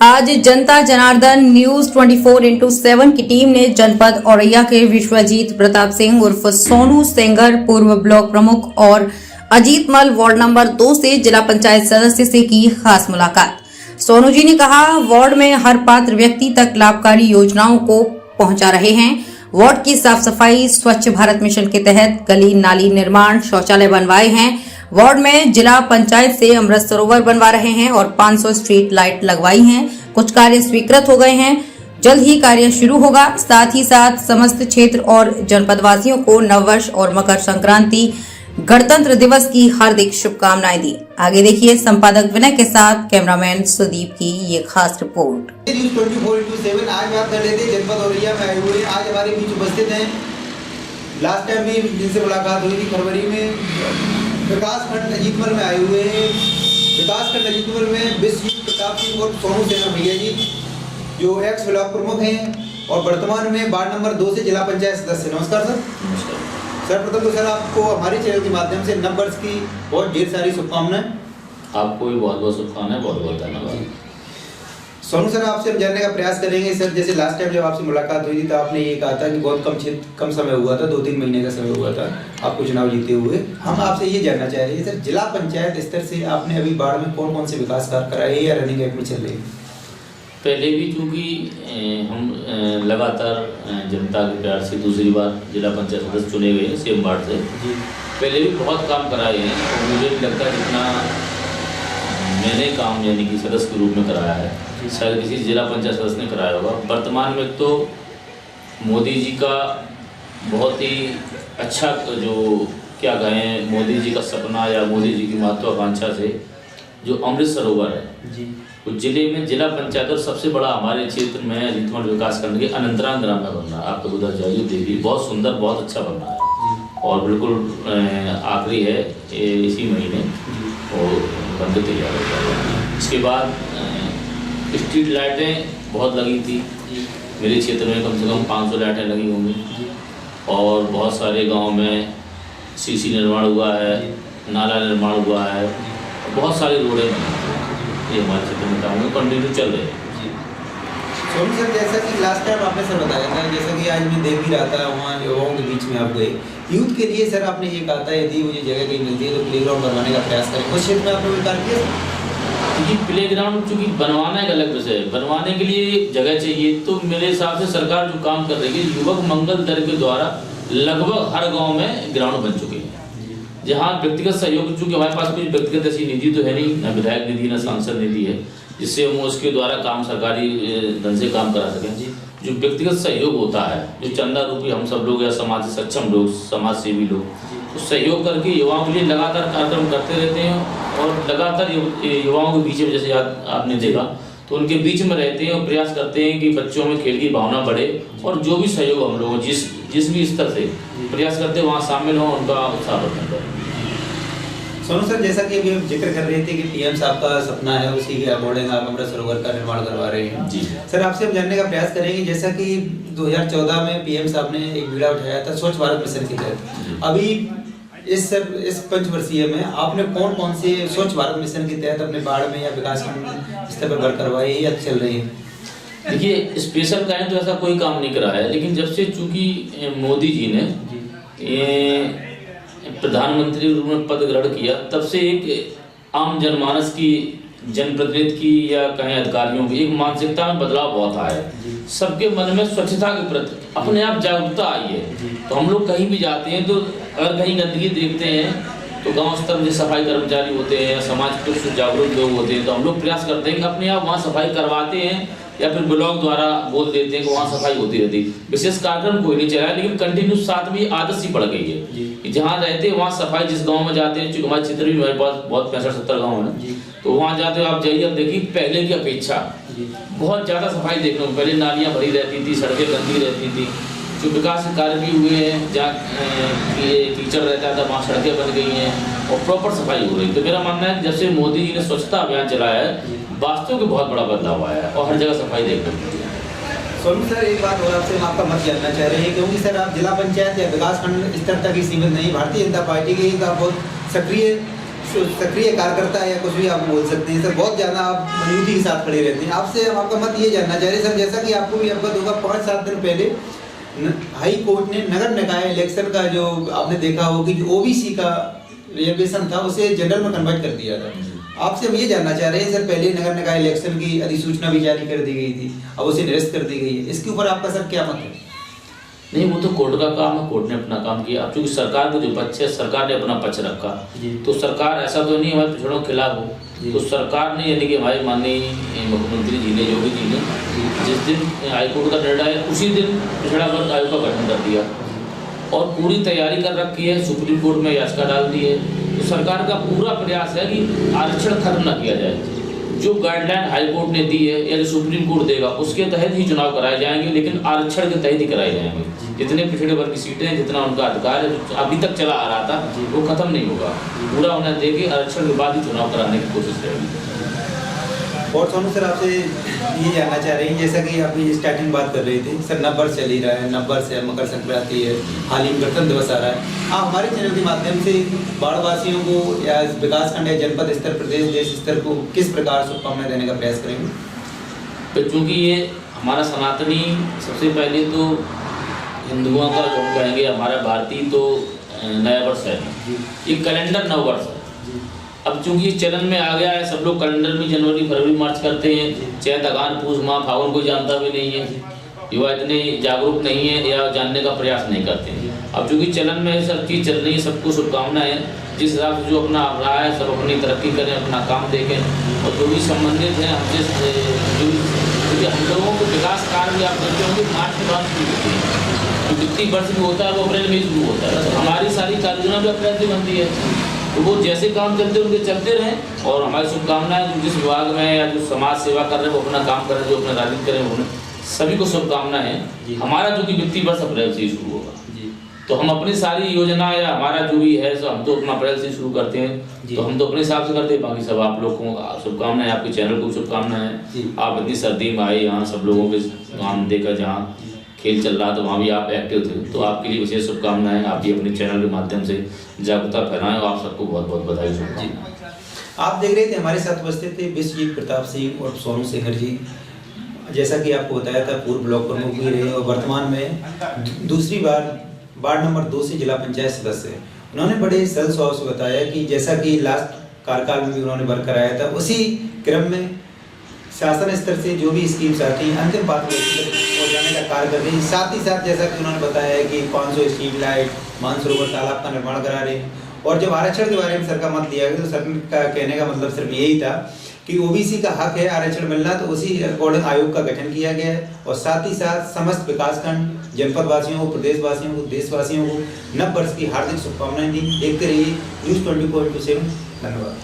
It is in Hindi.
आज जनता जनार्दन न्यूज 24x7 की टीम ने जनपद औरैया के विश्वजीत प्रताप सिंह उर्फ सोनू सेंगर पूर्व ब्लॉक प्रमुख और अजीत मल वार्ड नंबर 2 से जिला पंचायत सदस्य से की खास मुलाकात। सोनू जी ने कहा, वार्ड में हर पात्र व्यक्ति तक लाभकारी योजनाओं को पहुंचा रहे हैं। वार्ड की साफ सफाई, स्वच्छ भारत मिशन के तहत गली नाली निर्माण, शौचालय बनवाए हैं। वार्ड में जिला पंचायत से अमृत सरोवर बनवा रहे हैं और 500 स्ट्रीट लाइट लगवाई हैं। कुछ कार्य स्वीकृत हो गए हैं, जल्द ही कार्य शुरू होगा। साथ ही साथ समस्त क्षेत्र और जनपदवासियों को नववर्ष और मकर संक्रांति, गणतंत्र दिवस की हार्दिक शुभकामनाएं दी। आगे देखिए संपादक विनय के साथ कैमरामैन सुदीप की ये खास रिपोर्ट। 24x7 आज बात कर लेते हैं जनपद औरैया में आए हुए। आज हमारे बीच उपस्थित हैं, लास्ट टाइम भी जिनसे मुलाकात हुई थी फरवरी में, विकासखंड अजीतमल में आए हुए हैं। विकासखंड अजीतमल में विश्वजीत प्रताप सिंह और सोनू सेंगर भैया जी, जो एक्स ब्लॉक प्रमुख हैं और वर्तमान में वार्ड नंबर 2 से जिला पंचायत सदस्य। नमस्कार सर। नमस्कार सर, प्रथम तो सर आपको हमारे चैनल के माध्यम से नव वर्ष की बहुत ढेर सारी शुभकामनाएं। आपको भी बहुत बहुत शुभकामनाएं, बहुत बहुत धन्यवाद। सोनू सर, आपसे हम जानने का प्रयास करेंगे सर, जैसे लास्ट टाइम जब आपसे मुलाकात हुई थी तो आपने ये कहा था कि बहुत कम समय हुआ था, 2-3 महीने का समय हुआ था आपको चुनाव जीते हुए। हम आपसे ये जानना चाह रहे हैं सर, जिला पंचायत स्तर से आपने अभी वार्ड में कौन कौन से विकास कार्य कराए या रनिंग एक्ट में चल रहे हैं? पहले भी चूँकि हम लगातार जनता के प्यार से दूसरी बार जिला पंचायत सदस्य चुने गए हैं सेम वार्ड से, पहले भी बहुत काम कराए हैं और मुझे नहीं लगता जितना मैंने काम यानी कि सदस्य के रूप में कराया है शायद किसी जिला पंचायत सदस्य ने कराया होगा। वर्तमान में तो मोदी जी का बहुत ही अच्छा जो क्या कहें, मोदी जी का सपना या मोदी जी की महत्वाकांक्षा से जो अमृत सरोवर है जी, उस जिले में जिला पंचायत और सबसे बड़ा हमारे क्षेत्र में अजीतमल विकासखंड के अनंतराम ग्राम में बन रहा है। आपको उधर जाइए देखिए, बहुत सुंदर, बहुत अच्छा बन रहा है और बिल्कुल आखिरी है इसी महीने और बनकर तैयार हो जाएगा। इसके बाद स्ट्रीट लाइटें बहुत लगी थी मेरे क्षेत्र में, कम से कम 500 लाइटें लगी होंगी और बहुत सारे गांव में सीसी निर्माण हुआ है, नाला निर्माण हुआ है, बहुत सारी रोडें बनी। ये हमारे क्षेत्र में काम कंटिन्यू चल रहे हैं। सोनू सर, जैसा कि लास्ट टाइम आपने सर बताया था, जैसा कि आज मैं देख भी रहा था वहाँ युवाओं के बीच में आप गए, यूथ के लिए सर आपने ये कहा था यदि मुझे जगह कहीं मिलती है तो प्ले ग्राउंड बनवाने का प्रयास करें। उस क्षेत्र में आपने कोई कार्य किया? क्योंकि प्ले ग्राउंड चूँकि बनवाना एक अलग विषय है, बनवाने के लिए जगह चाहिए। तो मेरे हिसाब से सरकार जो काम कर रही है, युवक मंगल दल के द्वारा लगभग हर गाँव में ग्राउंड बन चुके हैं, जहाँ व्यक्तिगत सहयोग, चूँकि हमारे पास कोई व्यक्तिगत ऐसी निधि तो है नहीं, न विधायक निधि न सांसद निधि है जिससे हम उसके द्वारा काम सरकारी धन से काम करा सकें। जो व्यक्तिगत सहयोग होता है, जो चंदा रूपी हम सब लोग या समाज से सक्षम लोग, समाज सेवी लोग, तो सहयोग करके युवाओं के लिए लगातार कार्यक्रम करते रहते हैं और लगातार युवाओं के बीच में, जैसे आपने देखा, तो उनके बीच में रहते हैं और प्रयास करते हैं कि बच्चों में खेल की भावना बढ़े और जो भी सहयोग हम लोग जिस भी स्तर से प्रयास करते हैं वहाँ शामिल हों, उनका उत्साह वर्धन करें। सोनू सर, जैसा कि अभी हम जिक्र कर रहे थे कि पीएम साहब का सपना है, उसी के अकॉर्डिंग आप अमृत सरोवर का निर्माण करवा रहे हैं जी सर। आपसे हम जानने का प्रयास करेंगे, जैसा कि 2014 में पीएम साहब ने एक बीड़ा उठाया था स्वच्छ भारत मिशन के तहत। अभी इस पंचवर्षीय में आपने कौन कौन से स्वच्छ भारत मिशन के तहत अपने वार्ड में या विकासखंड स्तर पर वर्क करवाए या चल रही है? देखिए, स्पेशल कहें तो ऐसा कोई काम नहीं करा है, लेकिन जब से चूंकि मोदी जी ने प्रधानमंत्री रूप में पद ग्रहण किया, तब से एक आम जनमानस की, जनप्रतिनिधि की या कहें अधिकारियों की एक मानसिकता में बदलाव बहुत आया है। सबके मन में स्वच्छता के प्रति अपने आप जागरूकता आई है। तो हम लोग कहीं भी जाते हैं तो अगर कहीं गंदगी देखते हैं तो गांव स्तर में सफाई कर्मचारी होते हैं या समाज के कुछ जागरूक लोग होते हैं, तो हम लोग प्रयास करते हैं कि अपने आप वहाँ सफाई करवाते हैं या फिर ब्लॉक द्वारा बोल देते हैं कि वहाँ सफाई होती रहती है। विशेष कार्यक्रम कोई नहीं चला है, लेकिन कंटिन्यू साथ में आदत सी पड़ गई है कि जहाँ रहते हैं वहाँ सफाई, जिस गांव में जाते हैं, चूँकि हमारे क्षेत्र भी हमारे पास बहुत 65-70 गाँव है, तो वहाँ जाते हो आप जाइए, अब देखिए पहले की अपेक्षा बहुत ज़्यादा सफाई देखने को, पहले नालियाँ भरी रहती थी, सड़कें गंदी रहती थी। जो विकास कार्य भी हुए हैं, जहाँ कीचड़ रहता था वहाँ सड़कें बन गई हैं और प्रॉपर सफाई हो रही। तो मेरा मानना है कि जब से मोदी जी ने स्वच्छता अभियान चलाया है, वास्तव में बहुत बड़ा बदलाव आया है और हर जगह सफाई देखने को मिली है। सोनू सर, एक बात और आपसे हम आपका मत जानना चाह रहे हैं, क्योंकि सर आप जिला पंचायत या विकासखंड स्तर तक ही सीमित नहीं, भारतीय जनता पार्टी के एक आप बहुत सक्रिय सक्रिय कार्यकर्ता है या कुछ भी आप बोल सकते हैं सर, बहुत ज़्यादा आप मजबूती के साथ खड़े रहते हैं। आपसे हम आपका मत ये जानना चाह रहे हैं सर, जैसा कि आपको भी अवगत होगा 5-7 दिन पहले हाई कोर्ट ने नगर निकाय इलेक्शन का जो आपने देखा हो कि जो ओबीसी का रिजर्वेशन था उसे जनरल में कन्वर्ट कर दिया था। आपसे हम ये जानना चाह रहे हैं सर, पहले नगर निकाय इलेक्शन की अधिसूचना भी जारी कर दी गई थी, अब उसे निरस्त कर दी गई है, इसके ऊपर आपका सर क्या मत है? नहीं, वो तो कोर्ट का काम है, कोर्ट ने अपना काम किया। अब चूंकि सरकार के जो पक्ष है, सरकार ने अपना पक्ष रखा, तो सरकार ऐसा तो नहीं हमारे पिछड़ों के खिलाफ हो, तो सरकार ने यानी कि हमारे माननीय मुख्यमंत्री जी ने, योगी जी ने जिस दिन हाईकोर्ट का निर्णय है उसी दिन पिछड़ा वर्ग आयोग का गठन कर दिया और पूरी तैयारी कर रखी है, सुप्रीम कोर्ट में याचिका डाल दी है। तो सरकार का पूरा प्रयास है कि आरक्षण खत्म न किया जाए। जो गाइडलाइन हाई कोर्ट ने दी है या जो सुप्रीम कोर्ट देगा उसके तहत ही चुनाव कराए जाएंगे, लेकिन आरक्षण के तहत ही कराए जाएंगे। जितने पिछड़े वर्ग की सीटें हैं, जितना उनका अधिकार है, जो अभी तक चला आ रहा था वो खत्म नहीं होगा, पूरा उन्हें देके आरक्षण के बाद ही चुनाव कराने की कोशिश रहेगी। और सोनू सर, आपसे ये जानना चाह रहे हैं, जैसा कि आपने स्टार्टिंग बात कर रहे थे सर, नववर्ष चल ही रहा है, नववर्ष है, मकर संक्रांति है, हाल ही में गणतंत्र दिवस आ रहा है। आप हमारे चैनल के माध्यम से बाढ़वासियों को या विकासखंड या जनपद स्तर, प्रदेश, देश स्तर को किस प्रकार शुभकामनाएं देने का प्रयास करेंगे? तो चूँकि ये हमारा सनातनी, सबसे पहले तो हिंदुओं का जो हम कहेंगे हमारा भारतीय तो नया वर्ष है, ये कैलेंडर नव वर्ष है। अब चूंकि चलन में आ गया है, सब लोग कैलेंडर में जनवरी, फरवरी, मार्च करते हैं, चैत, अगान, पूस, माह, फागुन कोई जानता भी नहीं है, युवा इतने जागरूक नहीं है या जानने का प्रयास नहीं करते हैं। अब चूंकि चलन में सब चीज़ चल रही है, सबको शुभकामनाएं हैं, जिस हिसाब से जो अपना रहा है सब अपनी तरक्की करें, अपना काम देखें और जो भी संबंधित हैं हमसे, क्योंकि हम लोगों के विकास कार्य भी आप देखते होंगे मार्च के बाद शुरू होती है, जो वित्तीय वर्ष में होता है वो अप्रैल में शुरू होता है, हमारी सारी कार्ययोजना भी अप्रैल से बनती है। तो वो जैसे काम चलते उनके चलते रहें और हमारी शुभकामनाएं जो जिस विभाग में या जो समाज सेवा कर रहे हैं वो अपना काम करें, जो अपना राजनीति करें वो सभी को शुभकामनाएं हैं। हमारा जो कि वित्तीय वर्ष अप्रैल से ही शुरू होगा, तो हम अपनी सारी योजना या हमारा जो भी है सो हम तो अपना अप्रैल से शुरू करते हैं, तो हम तो अपने हिसाब से करते हैं। बाकी सब आप लोग को शुभकामनाएं, आपके चैनल को शुभकामनाएं। आप इतनी सर्दी में आए यहाँ, सब लोगों के काम देखा, जहाँ खेल चल रहा तो वहाँ भी आप एक्टिव थे, तो आपके लिए विशेष शुभकामनाएं। आप भी अपने चैनल के माध्यम से जागरूकता फैलाएं और आप सबको बहुत बहुत बधाई शुभकामनाएं। आप देख रहे थे हमारे साथ उपस्थित थे विश्वजीत प्रताप सिंह और सोनू सेंगर जी। जैसा कि आपको बताया था, पूर्व ब्लॉक प्रमुख भी रहे और वर्तमान में दूसरी बार वार्ड नंबर 2 से जिला पंचायत सदस्य है। उन्होंने बड़े सरल स्वभाव से बताया कि जैसा कि लास्ट कार्यकाल में भी उन्होंने वर्क कराया था, उसी क्रम में शासन स्तर से जो भी स्कीम्स आती हैं अंतिम पात्र हो जाने का कार्य कर रही है। साथ ही साथ जैसा कि उन्होंने बताया है कि 500 स्ट्रीट लाइट, मानसरोवर तालाब का निर्माण करा रहे हैं। और जब आरक्षण के बारे में सर का मत लिया गया तो सर का कहने का मतलब सिर्फ यही था कि ओबीसी का हक है आरक्षण मिलना, तो उसी अकॉर्डिंग आयोग का गठन किया गया है। और साथ ही साथ समस्त विकासखंड, जनपद वासियों को, प्रदेश वासियों को, देशवासियों को नव वर्ष की हार्दिक शुभकामनाएं दी। देखते रहिए न्यूज़ 24/7। धन्यवाद।